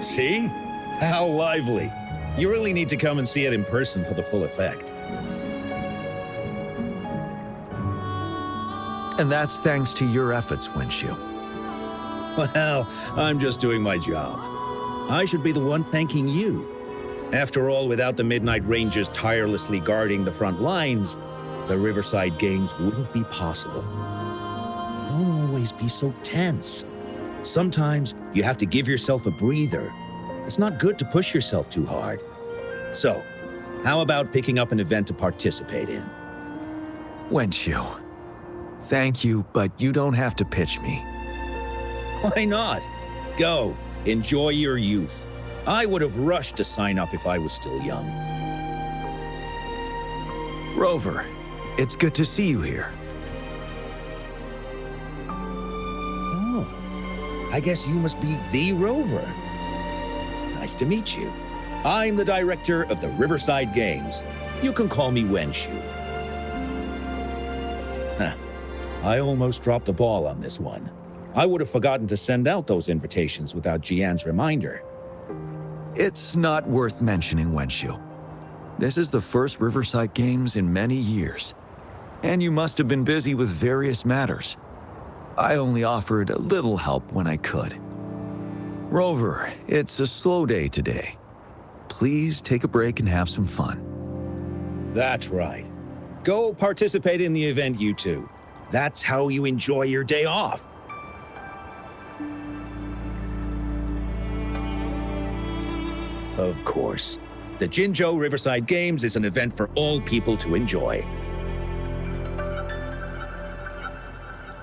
See? How lively. You really need to come and see it in person for the full effect. And that's thanks to your efforts, Windshu. Well, I'm just doing my job. I should be the one thanking you. After all, without the Midnight Rangers tirelessly guarding the front lines, the Riverside Games wouldn't be possible. Don't always be so tense. Sometimes you have to give yourself a breather. It's not good to push yourself too hard. So, how about picking up an event to participate in? Windshu, thank you, but you don't have to pitch me. Why not? Go, enjoy your youth. I would have rushed to sign up if I was still young. Rover, it's good to see you here. Oh, I guess you must be the Rover. Nice to meet you. I'm the director of the Riverside Games. You can call me Windshu. Huh. I almost dropped the ball on this one. I would have forgotten to send out those invitations without Jiyan's reminder. It's not worth mentioning, Windshu. This is the first Riverside Games in many years, and you must have been busy with various matters. I only offered a little help when I could. Rover, it's a slow day today. Please take a break and have some fun. That's right. Go participate in the event, you two. That's how you enjoy your day off. Of course. The Jinzhou Riverside Games is an event for all people to enjoy.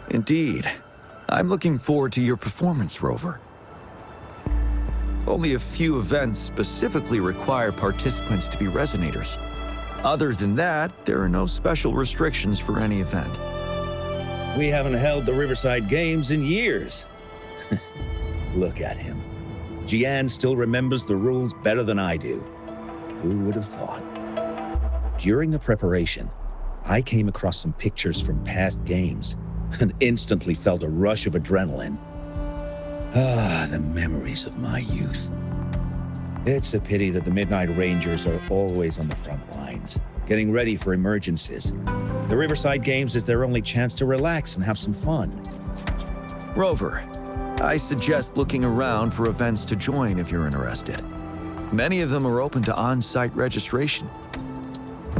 Indeed. I'm looking forward to your performance, Rover. Only a few events specifically require participants to be resonators. Other than that, there are no special restrictions for any event. We haven't held the Riverside Games in years. Look at him. Jiyan still remembers the rules better than I do. Who would have thought? During the preparation, I came across some pictures from past games and instantly felt a rush of adrenaline. Ah, the memories of my youth. It's a pity that the Midnight Rangers are always on the front lines, getting ready for emergencies. The Riverside Games is their only chance to relax and have some fun. Rover, I suggest looking around for events to join if you're interested. Many of them are open to on-site registration.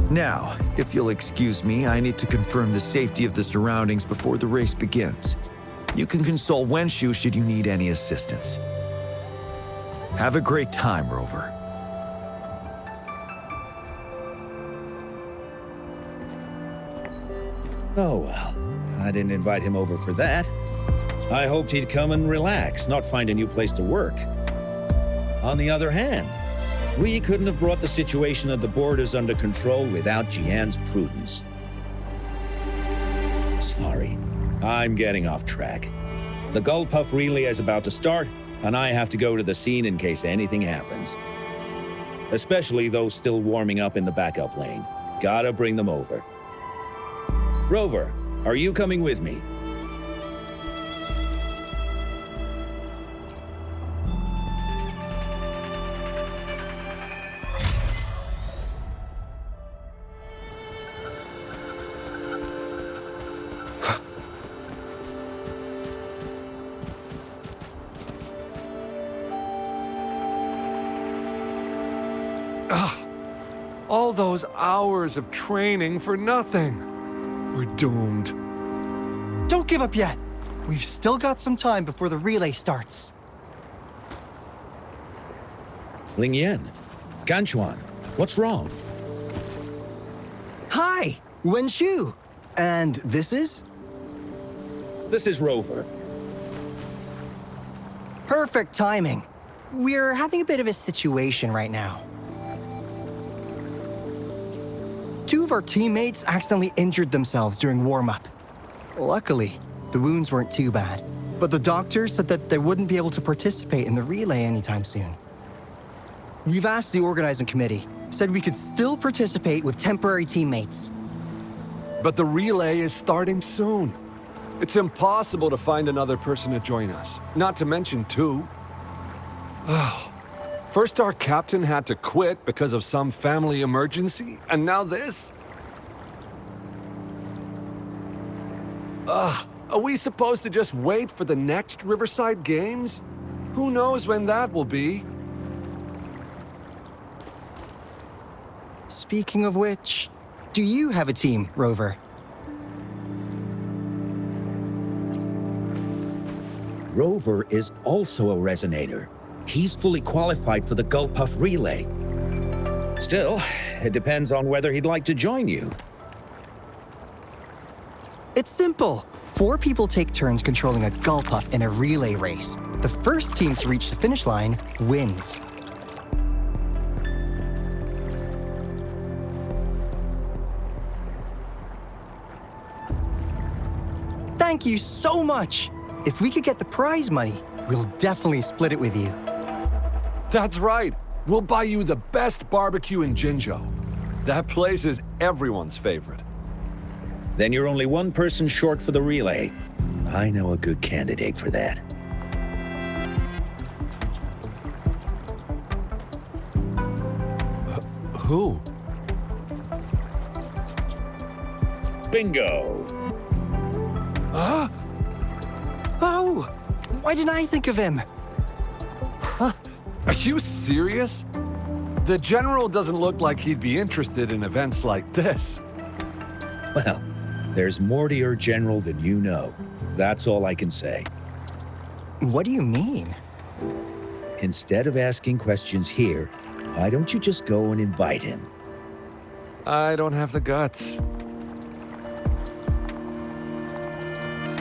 Now, if you'll excuse me, I need to confirm the safety of the surroundings before the race begins. You can consult Windshu should you need any assistance. Have a great time, Rover. Oh well, I didn't invite him over for that. I hoped he'd come and relax, not find a new place to work. On the other hand, we couldn't have brought the situation at the borders under control without Jiyan's prudence. Sorry, I'm getting off track. The Gull Puff relay is about to start, and I have to go to the scene in case anything happens. Especially those still warming up in the backup lane. Gotta bring them over. Rover, are you coming with me? All those hours of training for nothing. We're doomed. Don't give up yet. We've still got some time before the relay starts. Lingyan, Ganchuan, what's wrong? Hi, Windshu. And this is? This is Rover. Perfect timing. We're having a bit of a situation right now. Two of our teammates accidentally injured themselves during warm-up. Luckily, the wounds weren't too bad, but the doctor said that they wouldn't be able to participate in the relay anytime soon. We've asked the organizing committee, said we could still participate with temporary teammates. But the relay is starting soon. It's impossible to find another person to join us, not to mention two. Oh, First our captain had to quit because of some family emergency, and now this? Are we supposed to just wait for the next Riverside Games? Who knows when that will be? Speaking of which, do you have a team, Rover? Rover is also a resonator. He's fully qualified for the Gulpuff Relay. Still, it depends on whether he'd like to join you. It's simple. 4 people take turns controlling a Gulpuff in a relay race. The first team to reach the finish line wins. Thank you so much! If we could get the prize money, we'll definitely split it with you. That's right. We'll buy you the best barbecue in Jinzhou. That place is everyone's favorite. Then you're only one person short for the relay. I know a good candidate for that. Who? Bingo! Oh! Why didn't I think of him? Are you serious? The General doesn't look like he'd be interested in events like this. Well, there's more to your general than you know. That's all I can say. What do you mean? Instead of asking questions here, why don't you just go and invite him? I don't have the guts.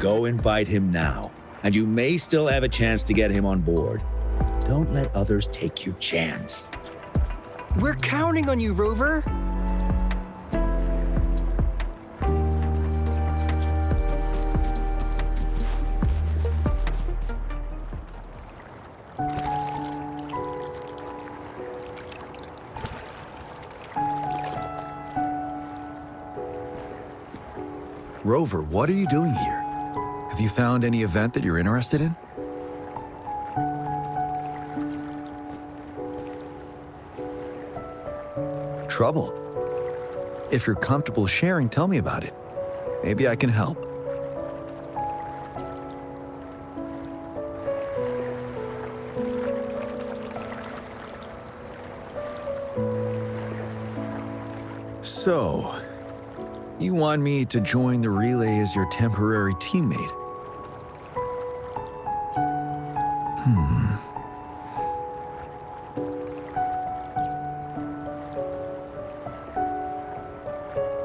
Go invite him now, and you may still have a chance to get him on board. Don't let others take your chance. We're counting on you, Rover. Rover, what are you doing here? Have you found any event that you're interested in? Trouble? If you're comfortable sharing, tell me about it. Maybe I can help. So, you want me to join the relay as your temporary teammate?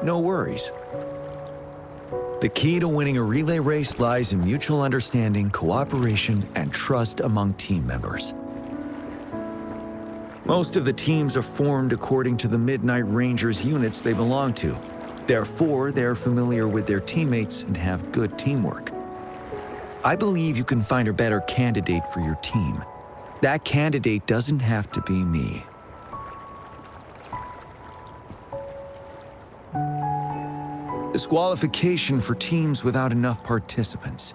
No worries. The key to winning a relay race lies in mutual understanding, cooperation, and trust among team members. Most of the teams are formed according to the Midnight Rangers units they belong to. Therefore, they're familiar with their teammates and have good teamwork. I believe you can find a better candidate for your team. That candidate doesn't have to be me. Disqualification for teams without enough participants.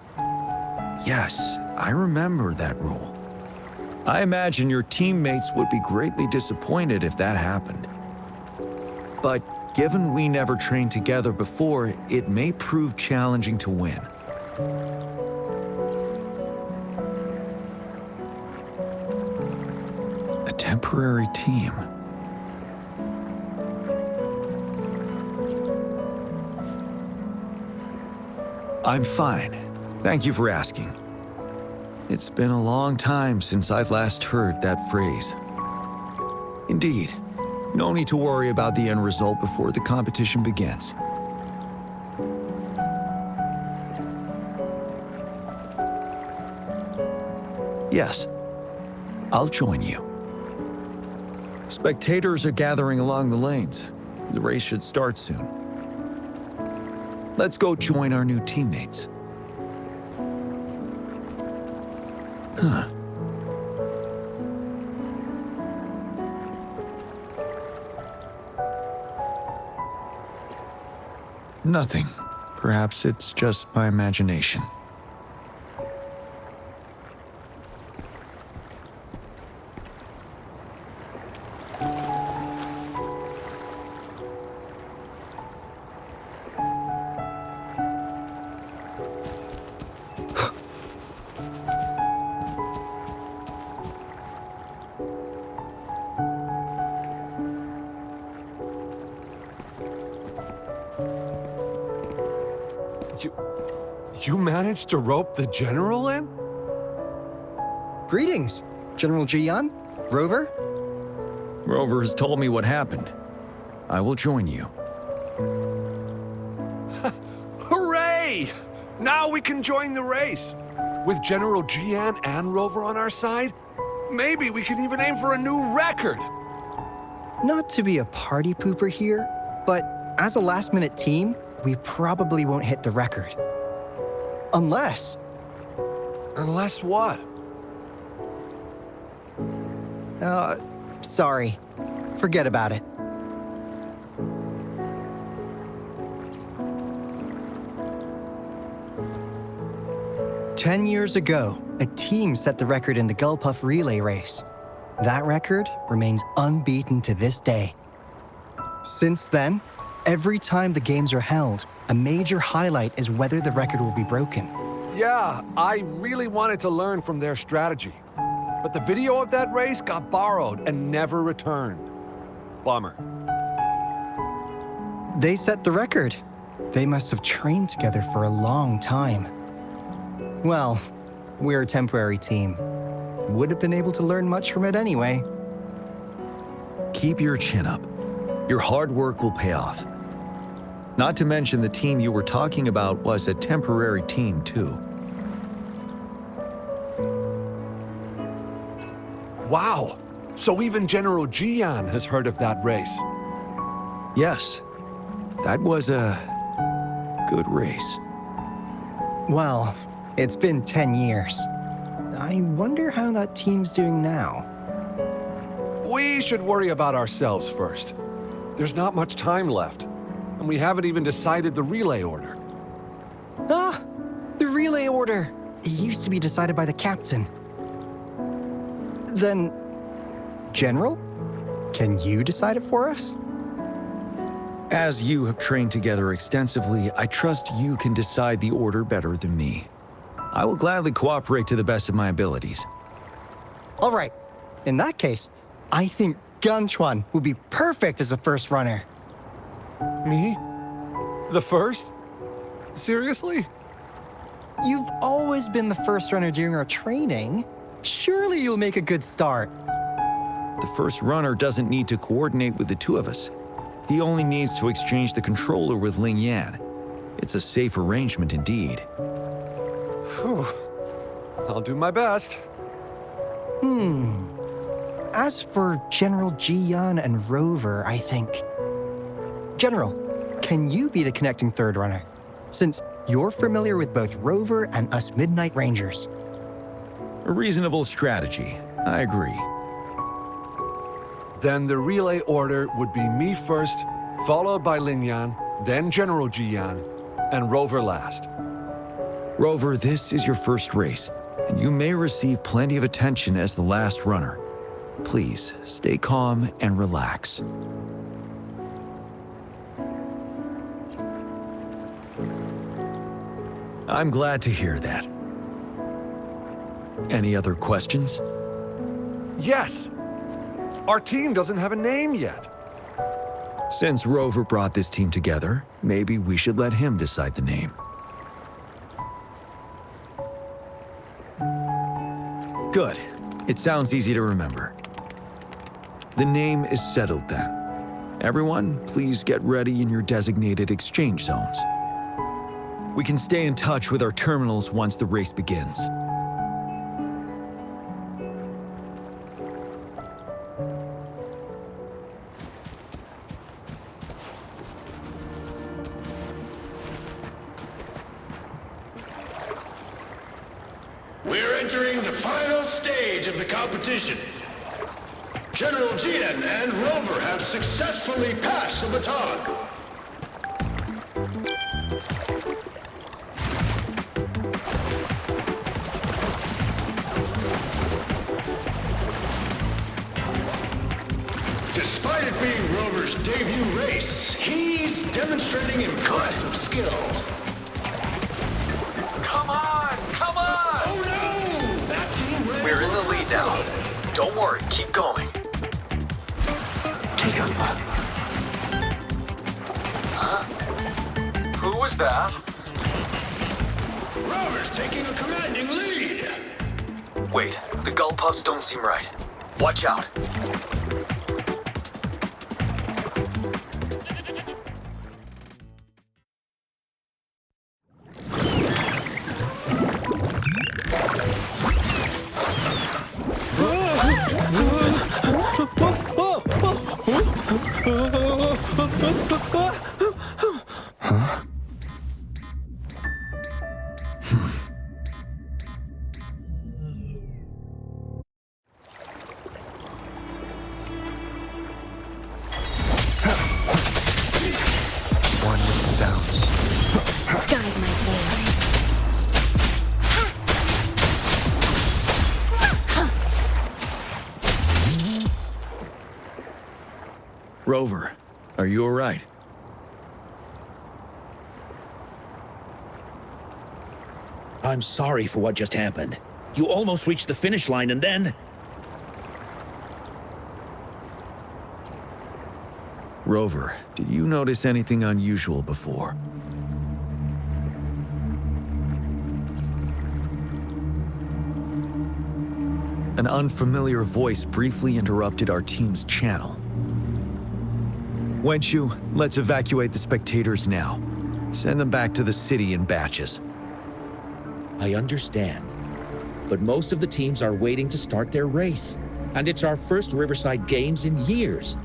Yes, I remember that rule. I imagine your teammates would be greatly disappointed if that happened. But given we never trained together before, it may prove challenging to win. A temporary team. I'm fine. Thank you for asking. It's been a long time since I've last heard that phrase. Indeed, no need to worry about the end result before the competition begins. Yes, I'll join you. Spectators are gathering along the lanes. The race should start soon. Let's go join our new teammates. Huh. Nothing. Perhaps it's just my imagination. You managed to rope the general in? Greetings, General Jiyan, Rover. Rover has told me what happened. I will join you. Hooray! Now we can join the race. With General Jiyan and Rover on our side, maybe we can even aim for a new record. Not to be a party pooper here, but as a last-minute team, we probably won't hit the record. Unless... Unless what? Sorry. Forget about it. "10 years ago, a team set the record in the Gulpuff relay race. That record remains unbeaten to this day. Since then, every time the games are held, a major highlight is whether the record will be broken. Yeah, I really wanted to learn from their strategy. But the video of that race got borrowed and never returned. Bummer. They set the record. They must have trained together for a long time. Well, we're a temporary team. Would have been able to learn much from it anyway. Keep your chin up. Your hard work will pay off. Not to mention the team you were talking about was a temporary team, too. Wow, so even General Jiyan has heard of that race. Yes, that was a good race. Well, it's been 10 years. I wonder how that team's doing now. We should worry about ourselves first. There's not much time left, and we haven't even decided the relay order. Ah, the relay order. It used to be decided by the captain. Then, General, can you decide it for us? As you have trained together extensively, I trust you can decide the order better than me. I will gladly cooperate to the best of my abilities. All right. In that case, I think Gunchuan would be perfect as a first runner. Me? The first? Seriously? You've always been the first runner during our training. Surely you'll make a good start. The first runner doesn't need to coordinate with the two of us. He only needs to exchange the controller with Ling Yan. It's a safe arrangement indeed. Whew. I'll do my best. As for General Jiyan and Rover, I think. General, can you be the connecting third runner? Since you're familiar with both Rover and us Midnight Rangers. A reasonable strategy. I agree. Then the relay order would be me first, followed by Ling Yan, then General Jiyan, and Rover last. Rover, this is your first race, and you may receive plenty of attention as the last runner. Please, stay calm and relax. I'm glad to hear that. Any other questions? Yes! Our team doesn't have a name yet. Since Rover brought this team together, maybe we should let him decide the name. Good. It sounds easy to remember. The name is settled then. Everyone, please get ready in your designated exchange zones. We can stay in touch with our terminals once the race begins. We're entering the final stage of the competition. General Jiyan and Rover have successfully passed the baton. Despite it being Rover's debut race, he's demonstrating impressive skill. Come on! Come on! Oh no! That team ran We're in into the lead now. Don't worry, keep going. Huh? Who was that? Rover's taking a commanding lead. Wait, the gull puffs don't seem right. Watch out. One with the sounds. Guide my blade. Rover, are you alright? I'm sorry for what just happened. You almost reached the finish line and then... Rover, did you notice anything unusual before? An unfamiliar voice briefly interrupted our team's channel. Wenshu, let's evacuate the spectators now. Send them back to the city in batches. I understand. But most of the teams are waiting to start their race. And it's our first Riverside Games in years.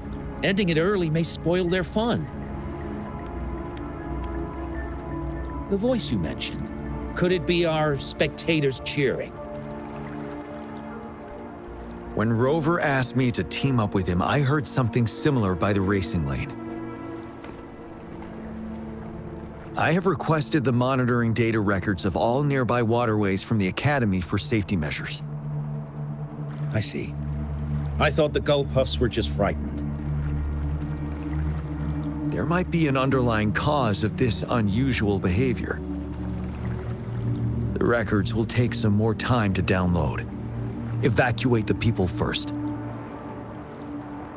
Ending it early may spoil their fun. The voice you mentioned, could it be our spectators cheering? When Rover asked me to team up with him, I heard something similar by the racing lane. I have requested the monitoring data records of all nearby waterways from the Academy for safety measures. I see. I thought the gull puffs were just frightened. There might be an underlying cause of this unusual behavior. The records will take some more time to download. Evacuate the people first.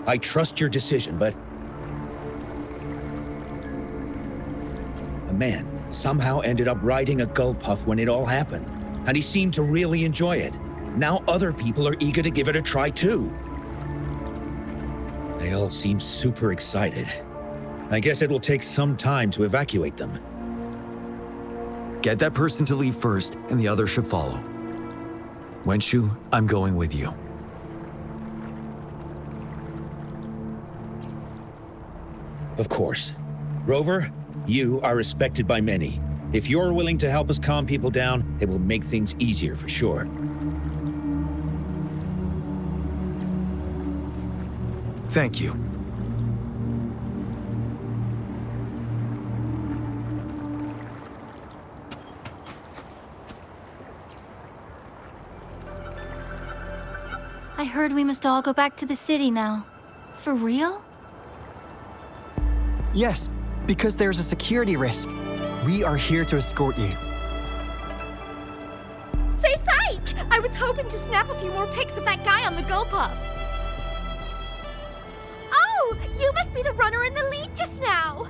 I trust your decision, but... A man somehow ended up riding a gull puff when it all happened, and he seemed to really enjoy it. Now other people are eager to give it a try too. They all seem super excited. I guess it will take some time to evacuate them. Get that person to leave first, and the others should follow. Wenshu, I'm going with you. Of course. Rover, you are respected by many. If you're willing to help us calm people down, it will make things easier for sure. Thank you. I heard we must all go back to the city now. For real? Yes, because there's a security risk. We are here to escort you. Say psych! I was hoping to snap a few more pics of that guy on the gull puff. Oh, you must be the runner in the lead just now.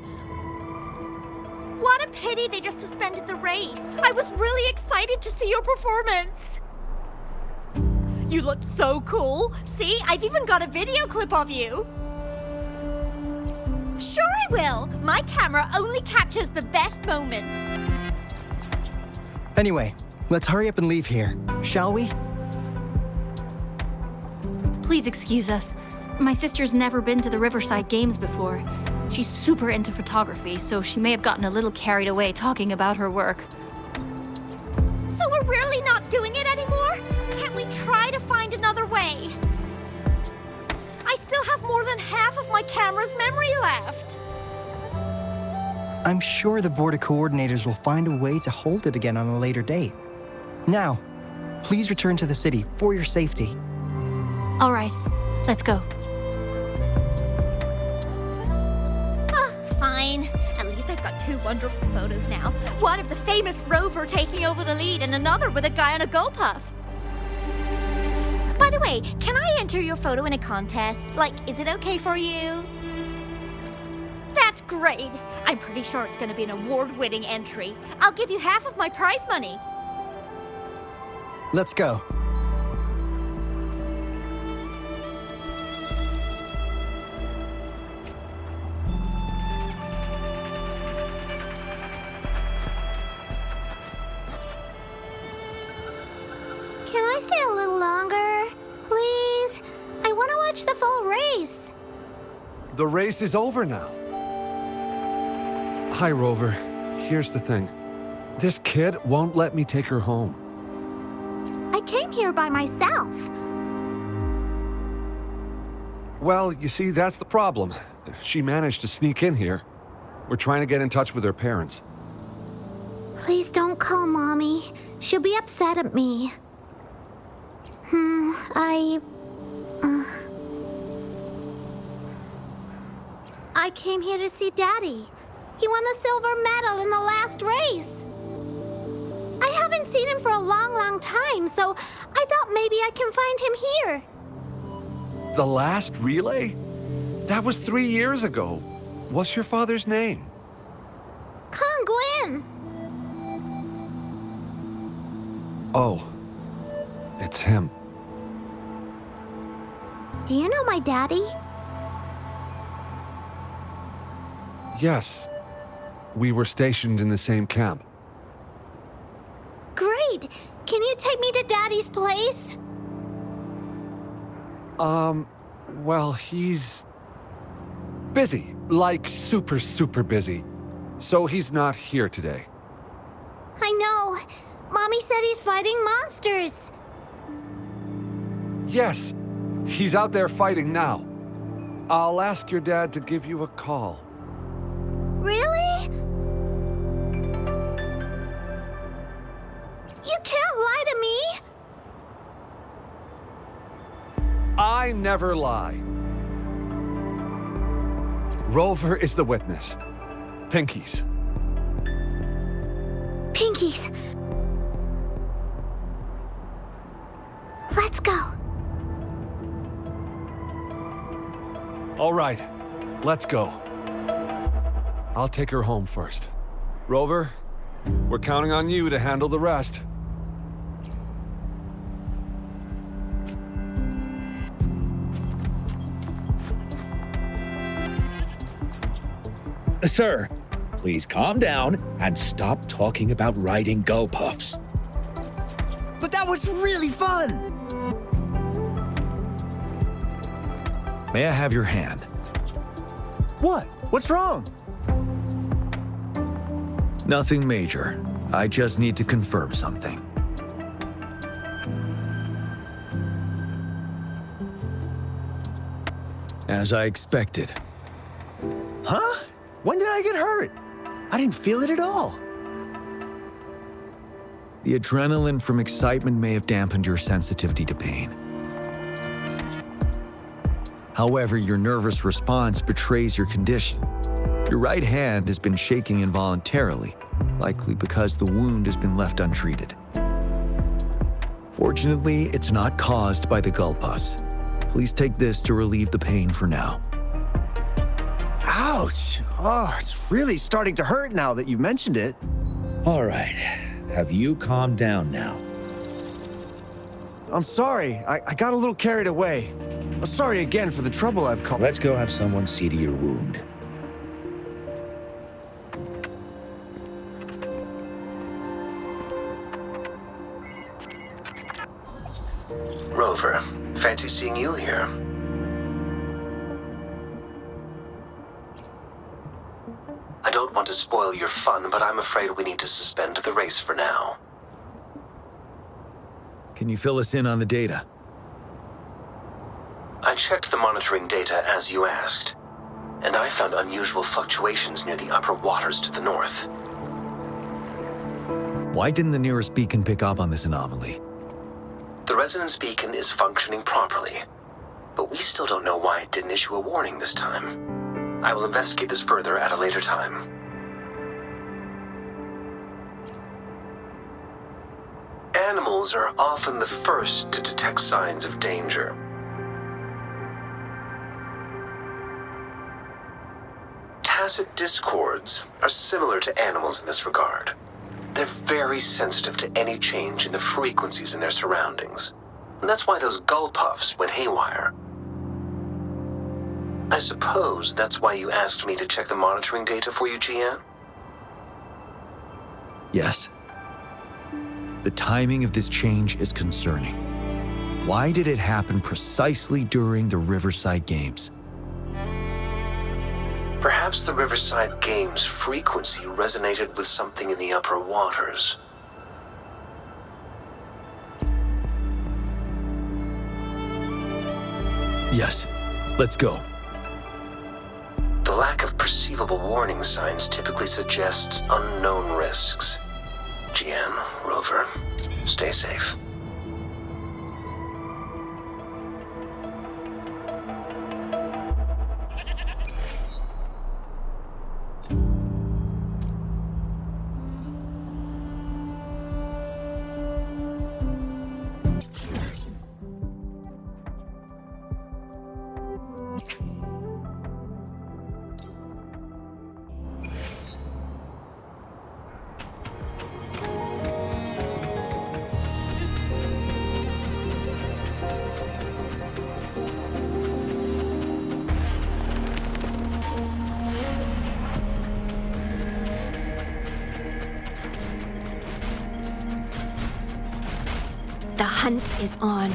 What a pity they just suspended the race. I was really excited to see your performance. You looked so cool. See, I've even got a video clip of you. Sure I will. My camera only captures the best moments. Anyway, let's hurry up and leave here, shall we? Please excuse us. My sister's never been to the Riverside Games before. She's super into photography, so she may have gotten a little carried away talking about her work. So we're really not doing it anymore? Can't we try to find another way? I still have more than half of my camera's memory left. I'm sure the board of coordinators will find a way to hold it again on a later date. Now, please return to the city for your safety. All right, let's go. Fine. At least I've got two wonderful photos now. One of the famous Rover taking over the lead and another with a guy on a gull puff. By the way, can I enter your photo in a contest? Like, is it okay for you? That's great. I'm pretty sure it's gonna be an award-winning entry. I'll give you half of my prize money. Let's go. Can I stay a little longer? Please? I want to watch the full race. The race is over now. Hi, Rover. Here's the thing. This kid won't let me take her home. I came here by myself. Well, you see, that's the problem. She managed to sneak in here. We're trying to get in touch with her parents. Please don't call Mommy. She'll be upset at me. I came here to see Daddy. He won the silver medal in the last race. I haven't seen him for a long, long time, so I thought maybe I can find him here. The last relay? That was 3 years ago. What's your father's name? Kong Gwyn. Oh, it's him. Do you know my daddy? Yes. We were stationed in the same camp. Great. Can you take me to Daddy's place? Well, he's busy. Like super, super busy. So he's not here today. I know. Mommy said he's fighting monsters. Yes, he's out there fighting now. I'll ask your dad to give you a call. Really? You can't lie to me. I never lie. Rover is the witness. Pinkies. Pinkies. Let's go. All right, let's go. I'll take her home first. Rover, we're counting on you to handle the rest. Sir, please calm down and stop talking about riding gull puffs. But that was really fun! May I have your hand? What? What's wrong? Nothing major. I just need to confirm something. As I expected. Huh? When did I get hurt? I didn't feel it at all. The adrenaline from excitement may have dampened your sensitivity to pain. However, your nervous response betrays your condition. Your right hand has been shaking involuntarily, likely because the wound has been left untreated. Fortunately, it's not caused by the gull puffs. Please take this to relieve the pain for now. Ouch! Oh, it's really starting to hurt now that you mentioned it. All right, have you calmed down now? I'm sorry. I got a little carried away. I'm sorry again for the trouble I've caused. Let's go have someone see to your wound. Rover, fancy seeing you here. I don't want to spoil your fun, but I'm afraid we need to suspend the race for now. Can you fill us in on the data? I checked the monitoring data as you asked, and I found unusual fluctuations near the upper waters to the north. Why didn't the nearest beacon pick up on this anomaly? The resonance beacon is functioning properly, but we still don't know why it didn't issue a warning this time. I will investigate this further at a later time. Animals are often the first to detect signs of danger. tacit discords are similar to animals in this regard. They're very sensitive to any change in the frequencies in their surroundings. And that's why those gull puffs went haywire. I suppose that's why you asked me to check the monitoring data for you, Jiyan? Yes. The timing of this change is concerning. Why did it happen precisely during the Riverside Games? Perhaps the Riverside Games' frequency resonated with something in the upper waters. Yes. Let's go. The lack of perceivable warning signs typically suggests unknown risks. Jiyan, Rover, stay safe. The hunt is on.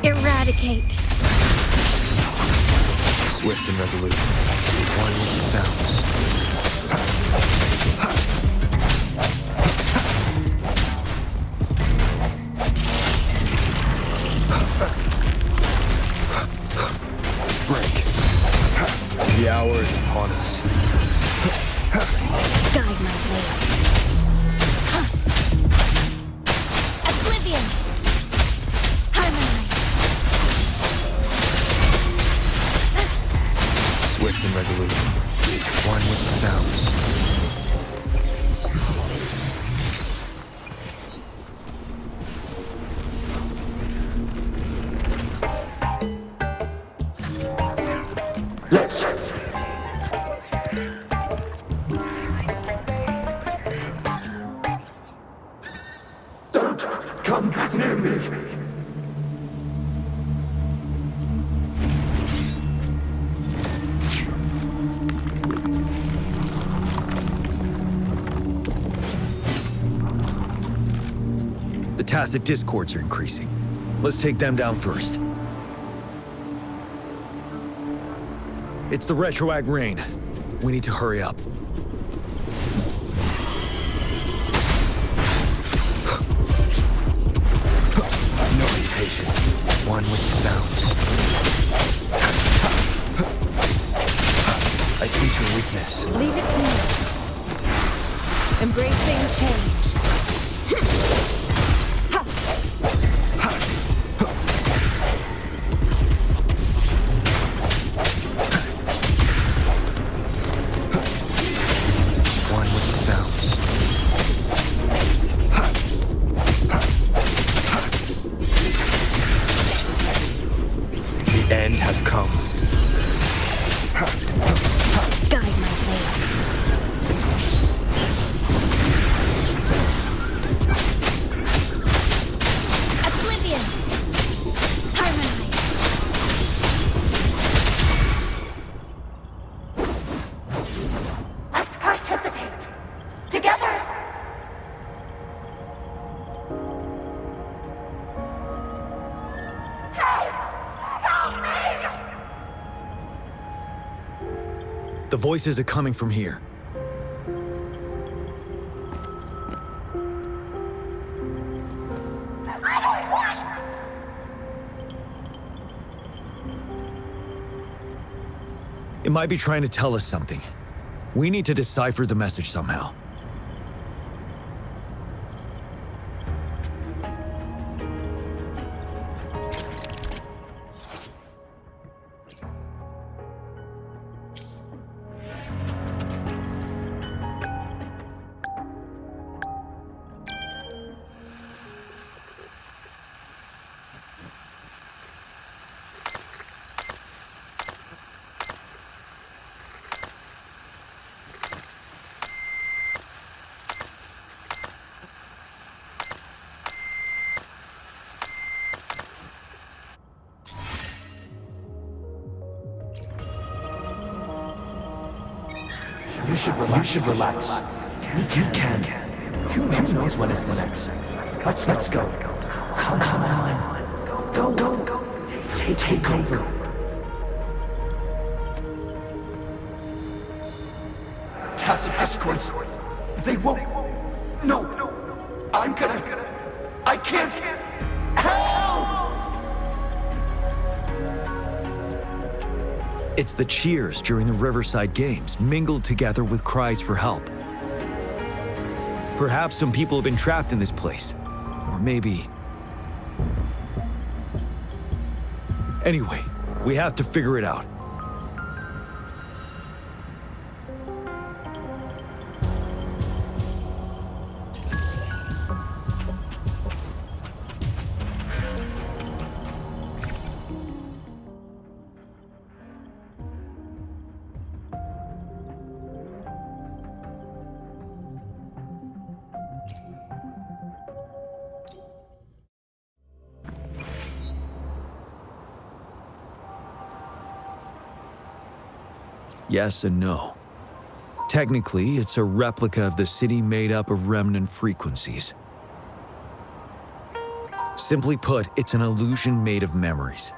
Eradicate. Swift and resolute. One with the sounds. Break. The hour is upon us. Guide my way. Oblivion. Harmonize. Swift and resolute. One with the sounds. Let's. Don't come near me. The tacit discords are increasing. Let's take them down first. It's the retroact rain. We need to hurry up. No hesitation. One with the sounds. I sense your weakness. Leave it to me. Embracing change. One with the sounds. The end has come. Guide my way. Oblivion. Harmonize. Let's participate. Together. Hey! Help me! The voices are coming from here. It might be trying to tell us something. We need to decipher the message somehow. You should relax. We can. Who knows when it's next? Let's go. Come on. Go. Take over. Tacit discords. They won't. No. I can't. Help! It's the cheers during the Riverside Games, mingled together with cries for help. Perhaps some people have been trapped in this place. Or maybe... Anyway, we have to figure it out. Yes and no. Technically, it's a replica of the city made up of remnant frequencies. Simply put, it's an illusion made of memories.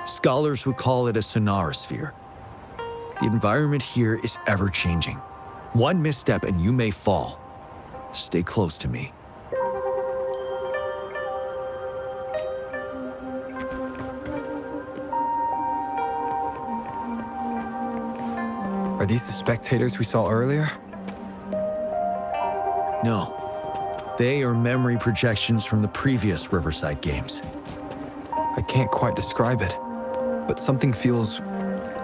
Scholars would call it a sonorosphere. The environment here is ever-changing. One misstep and you may fall. Stay close to me. Are these the spectators we saw earlier? No. They are memory projections from the previous Riverside Games. I can't quite describe it, but something feels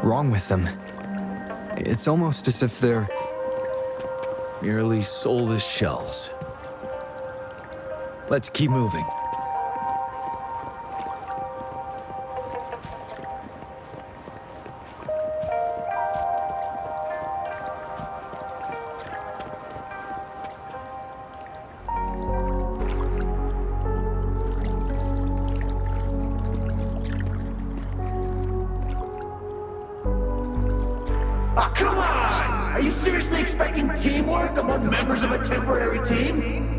wrong with them. It's almost as if they're merely soulless shells. Let's keep moving. Ah, come on! Are you seriously expecting teamwork among members of a temporary team?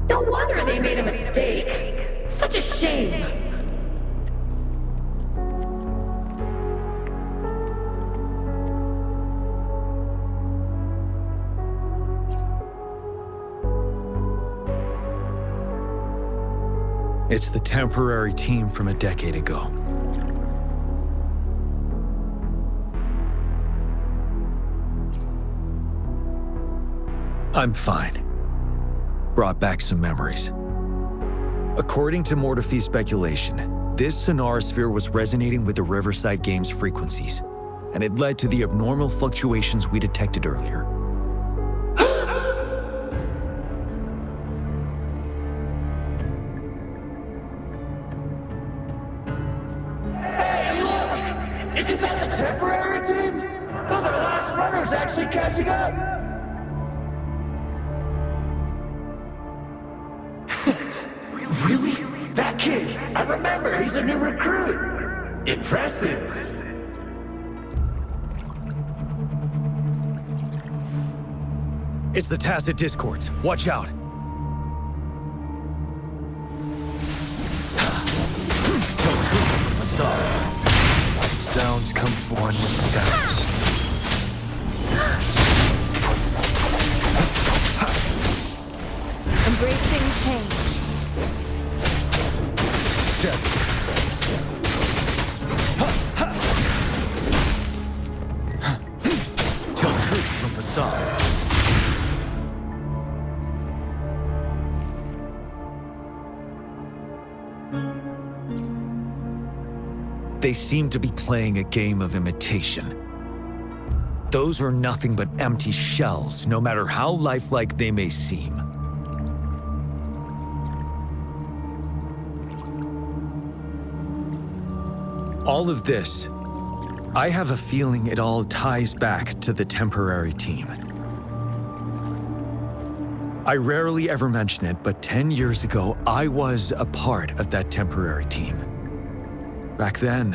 No wonder they made a mistake. Such a shame. It's the temporary team from a decade ago. I'm fine. Brought back some memories. According to Mortefi's speculation, this sonorosphere was resonating with the Riverside Games frequencies, and it led to the abnormal fluctuations we detected earlier. Hey, look! Isn't that the temporary team? No, the last runner's actually catching up! Really? That kid! I remember, he's a new recruit! Impressive! It's the tacit discords. Watch out. sounds come forward with sounds. Embracing change. Tell truth from facade. They seem to be playing a game of imitation. Those are nothing but empty shells, no matter how lifelike they may seem. All of this, I have a feeling it all ties back to the temporary team. I rarely ever mention it, but 10 years ago, I was a part of that temporary team. Back then,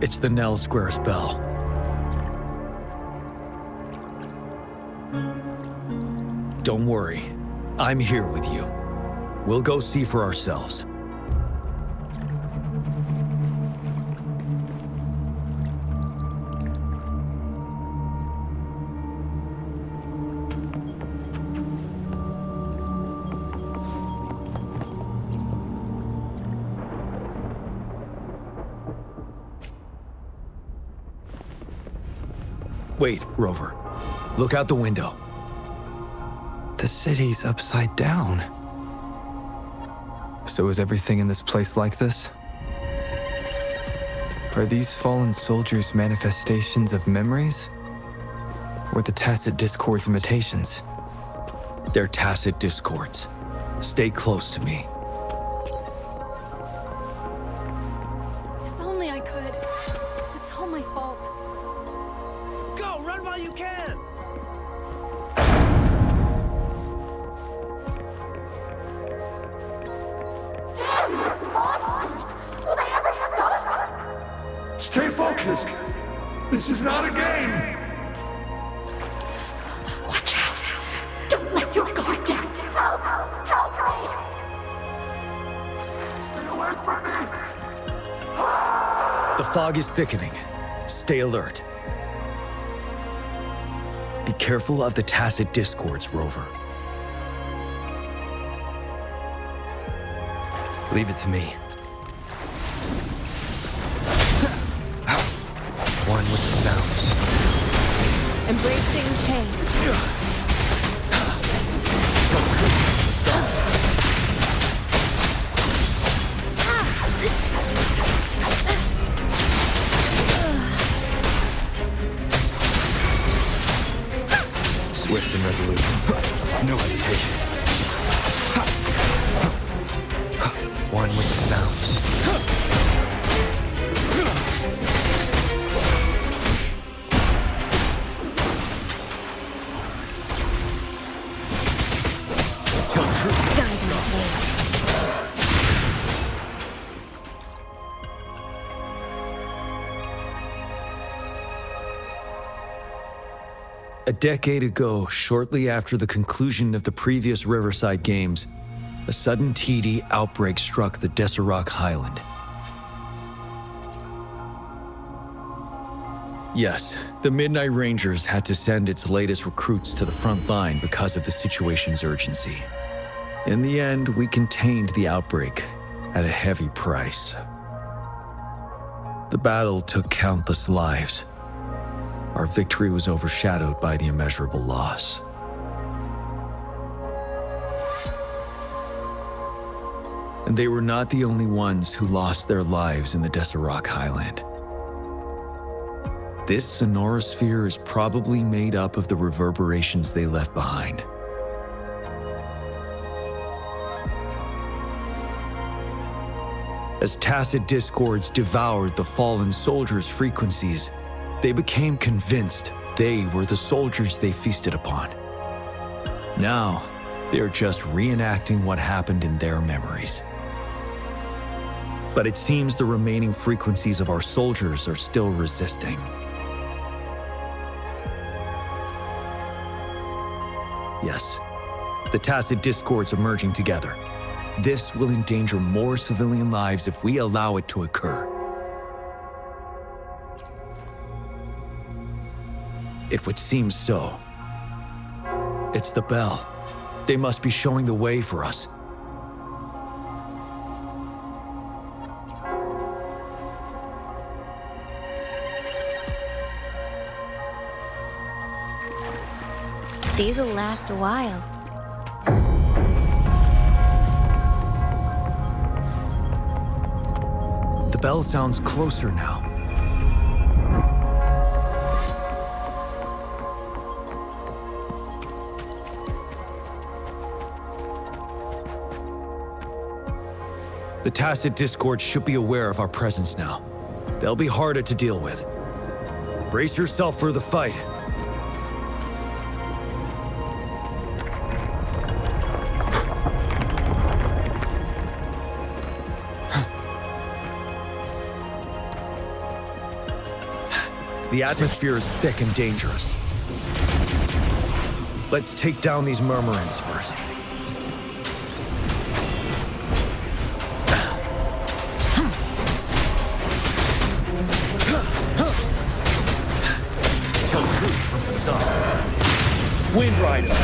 It's the Nell Square's bell. Don't worry. I'm here with you. We'll go see for ourselves. Wait, Rover. Look out the window. The city's upside down. So is everything in this place like this? Are these fallen soldiers manifestations of memories? Or the Tacit Discord's imitations? They're Tacit Discords. Stay close to me. If only I could. It's all my fault. Go! Run while you can! Damn these monsters! Will they ever stop? Stay focused. This is not a game. Watch out! Don't let your guard down! Help! Help me! Stay away from me. The fog is thickening. Stay alert. Be careful of the Tacit Discords, Rover. Leave it to me. One with the sounds. Embracing change. Swift and resolute. No hesitation. One with the sounds. A decade ago, shortly after the conclusion of the previous Riverside Games, a sudden TD outbreak struck the Deserac Highland. Yes, the Midnight Rangers had to send its latest recruits to the front line because of the situation's urgency. In the end, we contained the outbreak at a heavy price. The battle took countless lives. Our victory was overshadowed by the immeasurable loss. And they were not the only ones who lost their lives in the Deserac Highland. This sonorosphere is probably made up of the reverberations they left behind. As Tacit Discords devoured the fallen soldiers' frequencies, they became convinced they were the soldiers they feasted upon. Now, they're just reenacting what happened in their memories. But it seems the remaining frequencies of our soldiers are still resisting. Yes, the Tacit Discords are merging together. This will endanger more civilian lives if we allow it to occur. It would seem so. It's the bell. They must be showing the way for us. These'll last a while. The bell sounds closer now. The Tacit Discord should be aware of our presence now. They'll be harder to deal with. Brace yourself for the fight. The atmosphere is thick and dangerous. Let's take down these murmurants first. Tell truth from the sun. Wind Rider.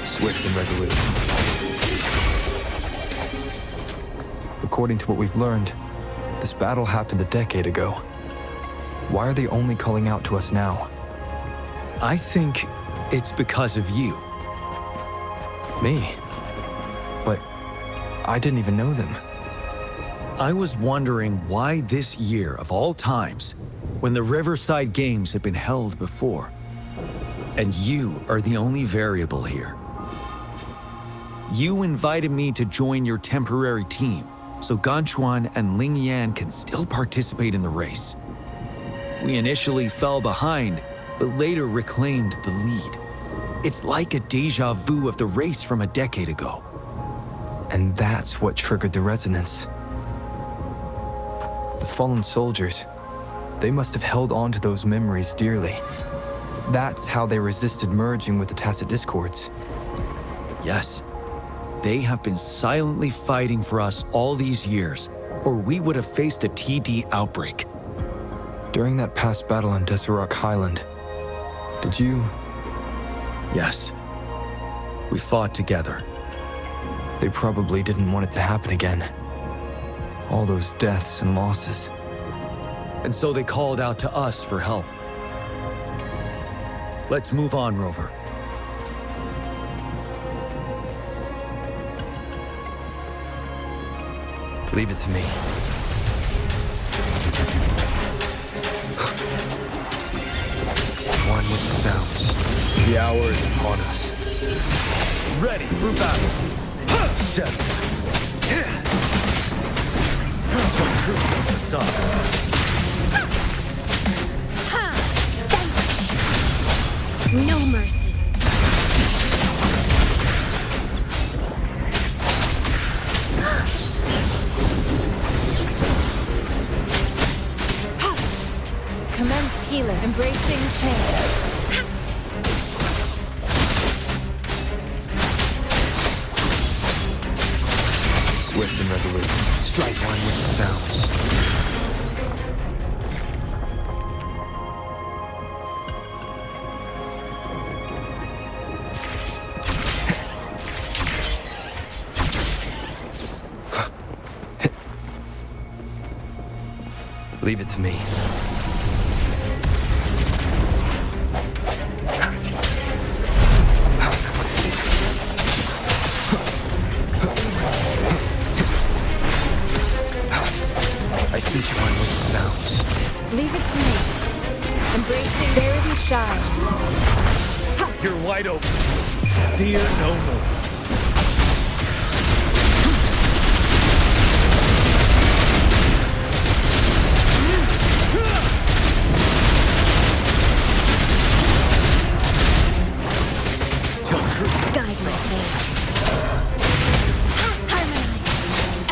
Swift and resolute. According to what we've learned, this battle happened a decade ago. Why are they only calling out to us now? I think it's because of you. Me? But I didn't even know them. I was wondering why this year of all times, when the Riverside Games had been held before, and you are the only variable here. You invited me to join your temporary team, so Ganchuan and Ling Yan can still participate in the race. We initially fell behind, but later reclaimed the lead. It's like a déjà vu of the race from a decade ago. And that's what triggered the resonance. The fallen soldiers, they must have held on to those memories dearly. That's how they resisted merging with the Tacit Discords. Yes. They have been silently fighting for us all these years, or we would have faced a TD outbreak. During that past battle on Deserock Highland, did you... Yes. We fought together. They probably didn't want it to happen again. All those deaths and losses. And so they called out to us for help. Let's move on, Rover. Leave it to me. One with the sounds. The hour is upon us. Ready for battle. Set. Tell truth from the sun. No mercy. Commence healing. Embracing change. Swift and resolute. Strike one with the sounds. Leave it to me. I see you on with the sounds. Leave it to me. Embracing Verity shines. You're wide open. Fear no more. Guide my hand. Harmonize.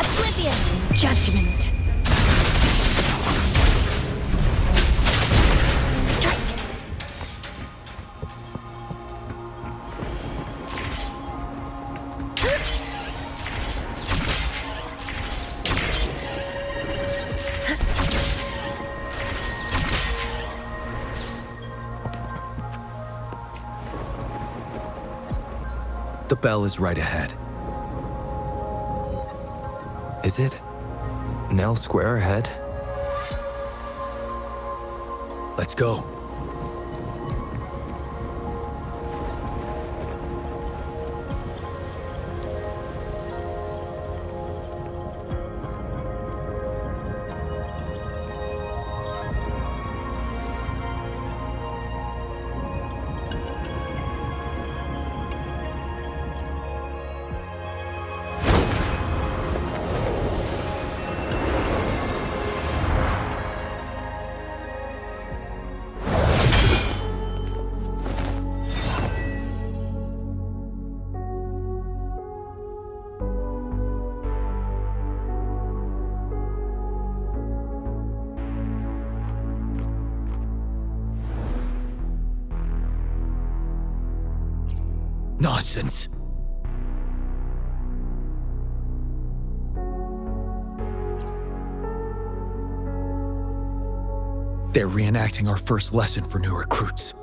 Oblivion. Judgment. The bell is right ahead. Is it? Nell Square ahead? Let's go. Nonsense. They're reenacting our first lesson for new recruits.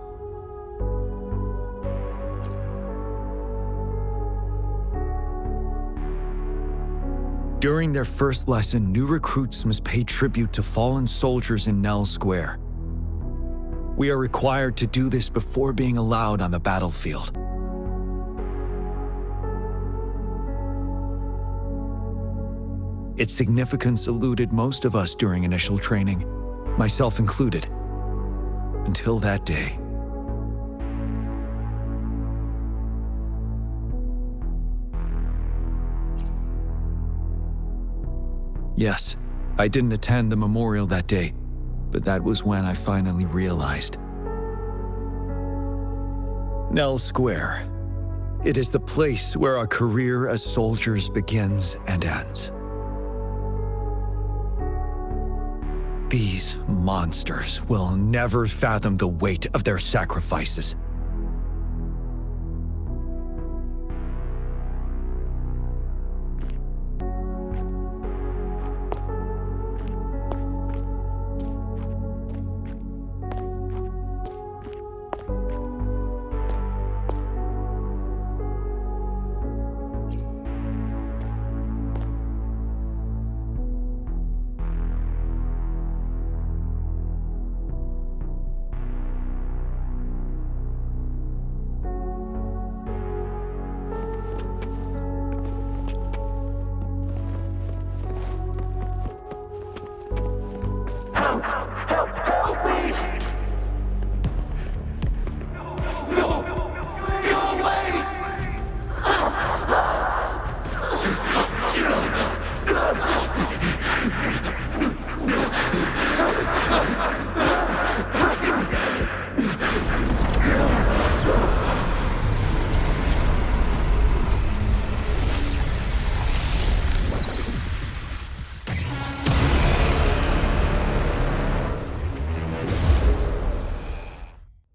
During their first lesson, new recruits must pay tribute to fallen soldiers in Nell Square. We are required to do this before being allowed on the battlefield. Its significance eluded most of us during initial training, myself included, until that day. Yes, I didn't attend the memorial that day, but that was when I finally realized. Nell Square. It is the place where our career as soldiers begins and ends. These monsters will never fathom the weight of their sacrifices.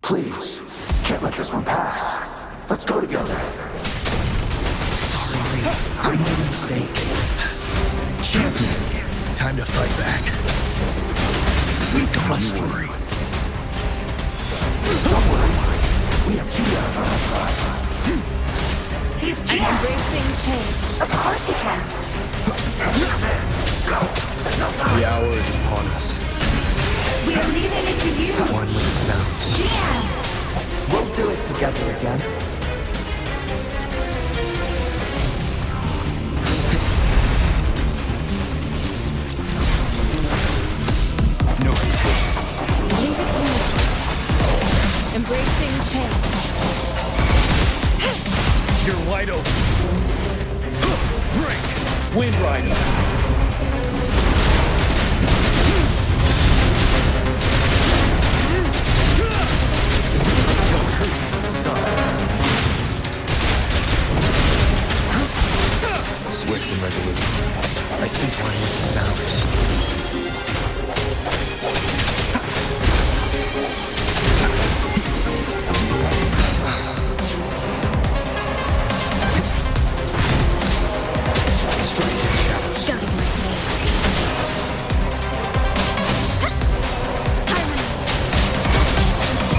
Please, can't let this one pass. Let's go together. Sorry, I made a mistake. Champion, Time to fight back. Don't worry. Don't worry. We have Jiyan on our side. I'm embracing change. Of course you can. The hour is upon us. We are leaving it to you. One with the sounds. Jiyan! We'll do it together again. No. Leave it to me. Embracing change. You're wide open. Break! Wind Rider! Swift and resolute. I think one with the sounds.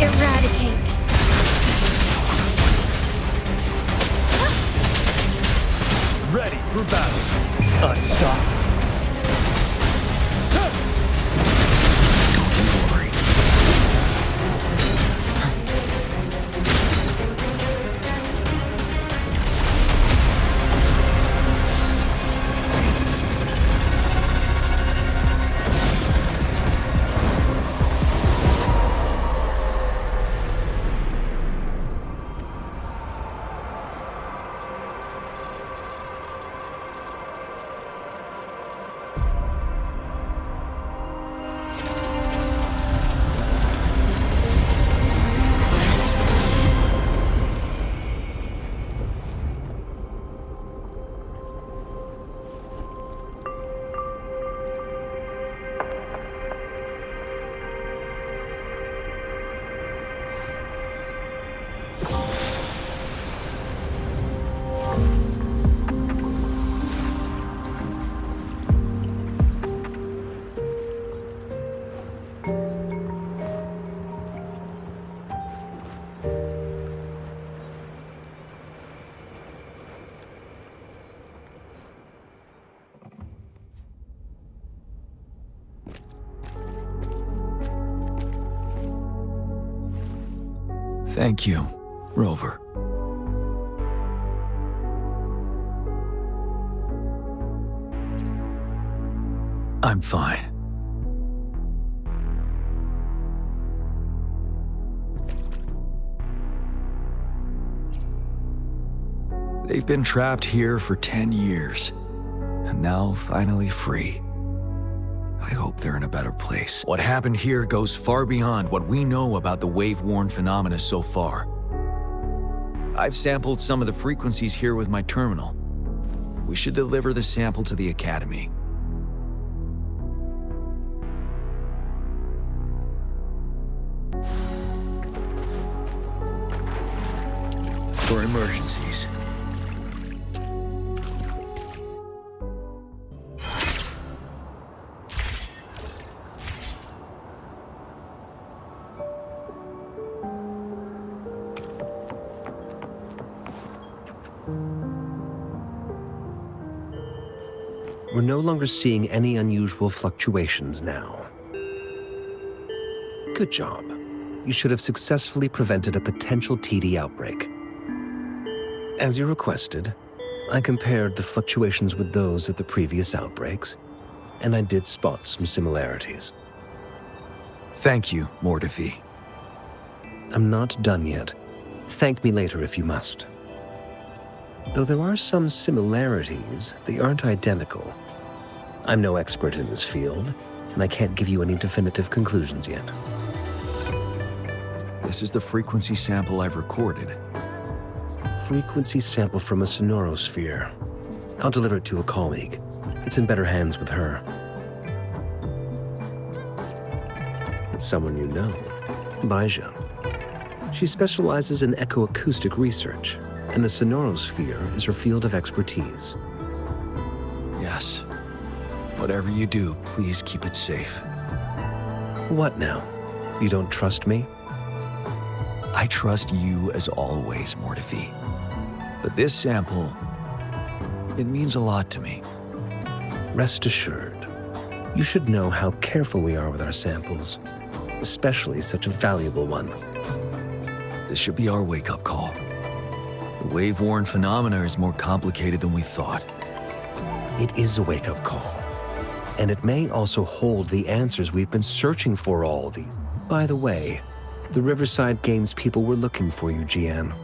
Eradicate. Ready for battle. Unstop. Thank you, Rover. I'm fine. They've been trapped here for 10 years, and now finally free. I hope they're in a better place. What happened here goes far beyond what we know about the wave-worn phenomena so far. I've sampled some of the frequencies here with my terminal. We should deliver the sample to the Academy. For emergencies. We're no longer seeing any unusual fluctuations now. Good job. You should have successfully prevented a potential TD outbreak. As you requested, I compared the fluctuations with those of the previous outbreaks, and I did spot some similarities. Thank you, Mordefi. I'm not done yet. Thank me later if you must. Though there are some similarities, they aren't identical. I'm no expert in this field, and I can't give you any definitive conclusions yet. This is the frequency sample I've recorded. Frequency sample from a sonorosphere. I'll deliver it to a colleague. It's in better hands with her. It's someone you know, Baija. She specializes in echoacoustic research, and the sonorosphere is her field of expertise. Yes. Whatever you do, please keep it safe. What now? You don't trust me? I trust you as always, Mordefi. But this sample, it means a lot to me. Rest assured, you should know how careful we are with our samples, especially such a valuable one. This should be our wake-up call. The wave-worn phenomena is more complicated than we thought. It is a wake-up call, and it may also hold the answers we've been searching for all these. By the way, the Riverside Games people were looking for you, Jiyan.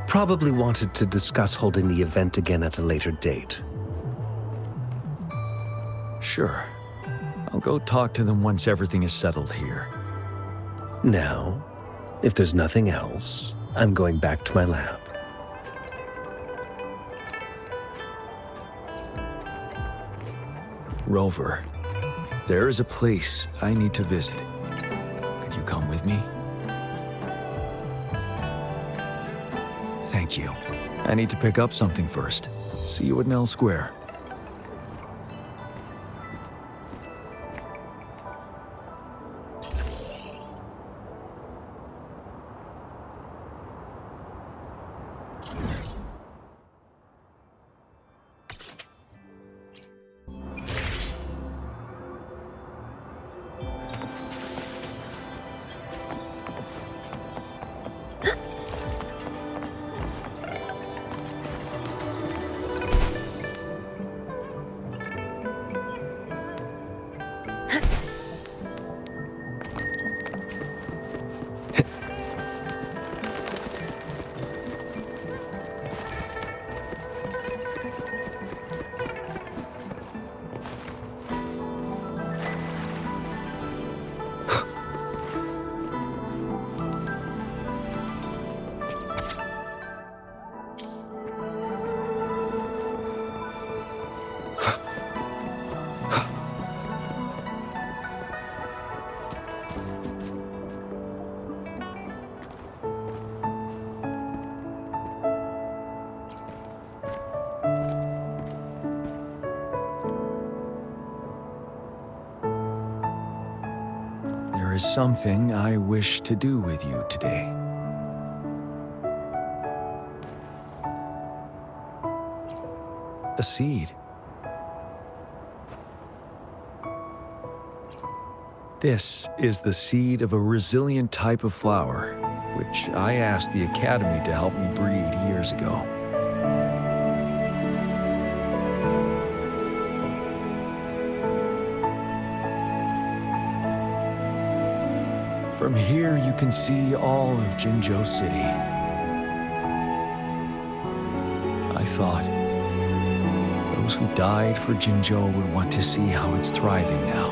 Probably wanted to discuss holding the event again at a later date. Sure. I'll go talk to them once everything is settled here. Now, if there's nothing else, I'm going back to my lab. Rover, there is a place I need to visit. Could you come with me? Thank you. I need to pick up something first. See you at Nell Square. There is something I wish to do with you today. A seed. This is the seed of a resilient type of flower. which I asked the Academy to help me breed years ago. From here, you can see all of Jinzhou City. I thought those who died for Jinzhou would want to see how it's thriving now.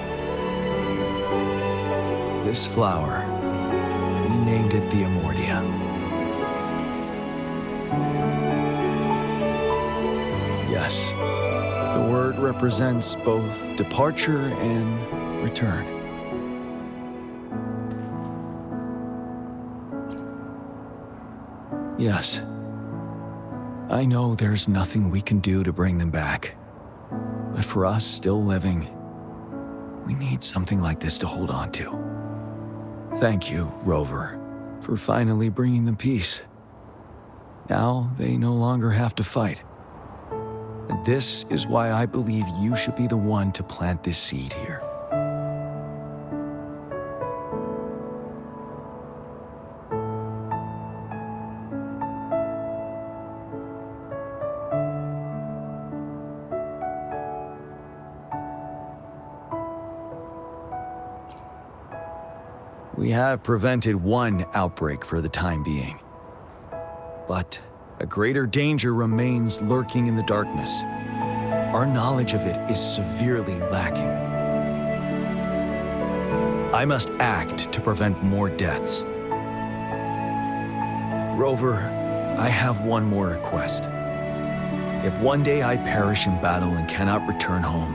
This flower, we named it the Amordia. Yes, the word represents both departure and return. Yes, I know there's nothing we can do to bring them back. But for us still living, we need something like this to hold on to. Thank you, Rover, for finally bringing them peace. Now they no longer have to fight. And this is why I believe you should be the one to plant this seed here. We have prevented one outbreak for the time being. But a greater danger remains lurking in the darkness. Our knowledge of it is severely lacking. I must act to prevent more deaths. Rover, I have one more request. If one day I perish in battle and cannot return home,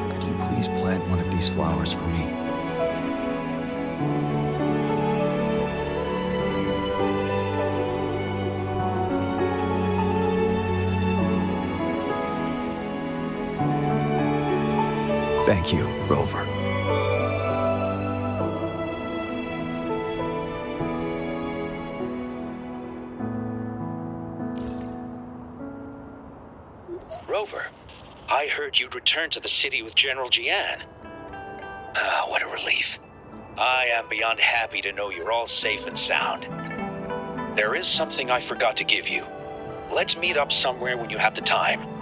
could you please plant one of these flowers for me? Thank you, Rover. Rover, I heard you'd returned to the city with General Jiyan. Ah, what a relief. I am beyond happy to know you're all safe and sound. There is something I forgot to give you. Let's meet up somewhere when you have the time.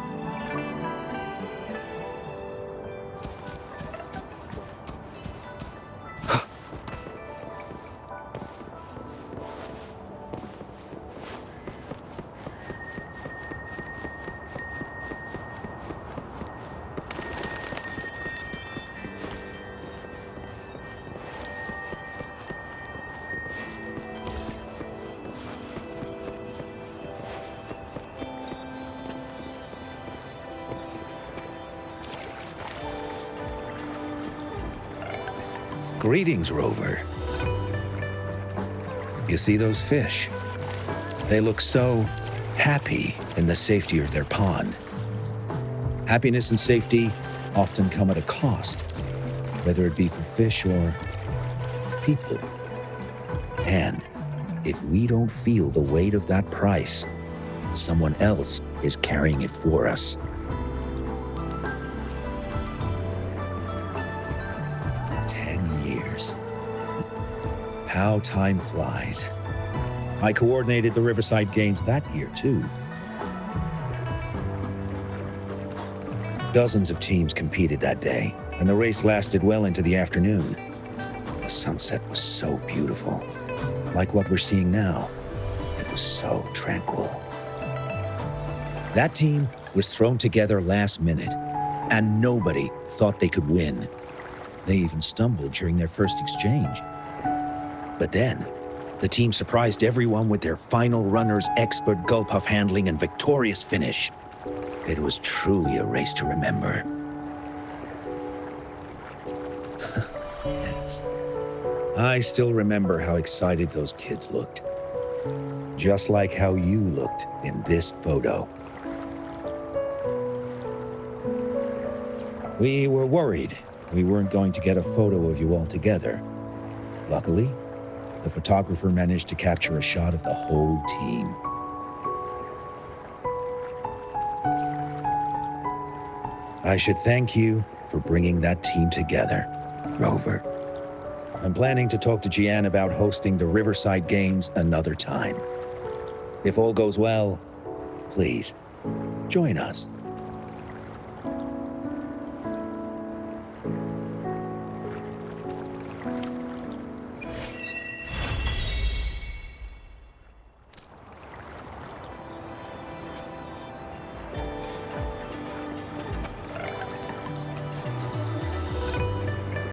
Greetings, Rover. You see those fish? They look so happy in the safety of their pond. Happiness and safety often come at a cost, whether it be for fish or people. And if we don't feel the weight of that price, someone else is carrying it for us. How time flies. I coordinated the Riverside Games that year, too. Dozens of teams competed that day, and the race lasted well into the afternoon. The sunset was so beautiful, like what we're seeing now. It was so tranquil. That team was thrown together last minute, and nobody thought they could win. They even stumbled during their first exchange. But then, the team surprised everyone with their final runner's expert gulpuff handling and victorious finish. It was truly a race to remember. Yes. I still remember how excited those kids looked. Just like how you looked in this photo. We were worried we weren't going to get a photo of you all together. Luckily, the photographer managed to capture a shot of the whole team. I should thank you for bringing that team together, Rover. I'm planning to talk to Jiyan about hosting the Riverside Games another time. If all goes well, please, join us.